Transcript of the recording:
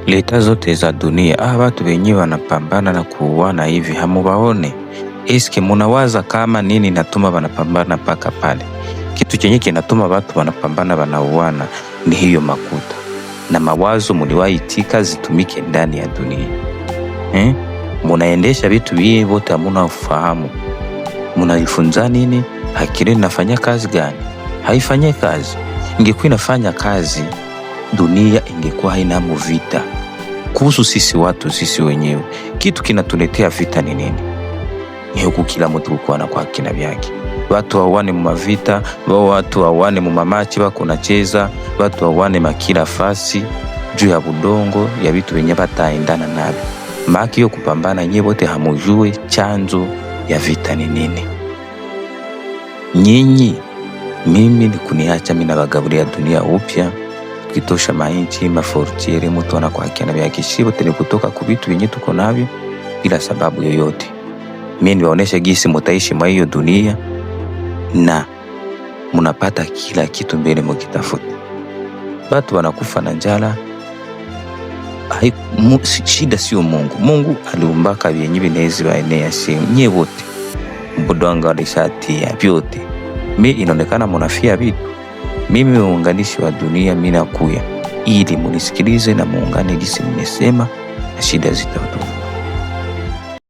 Leta zote za dunia, watu wenyewe wanapambana na kuuana hivi, hamuwaone? Eske munawaza kama nini natuma wanapambana paka pale? Kitu chenye kinatuma watu wanapambana wanauana ni hiyo makuta na mawazo muliwaitika zitumike ndani ya dunia. Munaendesha vitu hivi wote hamuna ufahamu. Munaifunza nini? Akili inafanya kazi gani? Haifanye kazi. Ingekuwa inafanya kazi, dunia ingekuwa haina vita. Kuhusu sisi watu, sisi wenyewe, kitu kinatuletea vita ni nini? Ni huku kila mtu kuwa na kwa kina vyake. Watu wawane mumavita, watu wawane mumamachi wako nacheza, watu wawane makila fasi juu ya budongo ya vitu wenye bataendana navyo. Maki yo kupambana nyewe wote hamujue chanzo ya vita ni nini. Nyinyi, mimi ni kuniacha mimi nabagabulia dunia upya, kitosha mainchi mafortiere mtu anakuhakiana vya kishibo tele kutoka ku vitu wenye tuko navyo bila sababu yoyote. Mimi niwaonesha gisi mutaishi mwa hiyo dunia na munapata kila kitu mbele mukitafuta. Watu wanakufa na njala. Shida sio Mungu. Mungu aliumbaka vyenye binezi baenea sehemu nye wote. Mbudonga walishatia vyote. Mimi inaonekana munafia vitu. Mimi muunganishi wa dunia, mimi nakuya ili munisikilize na muungane gisi nimesema na shida zitatoka.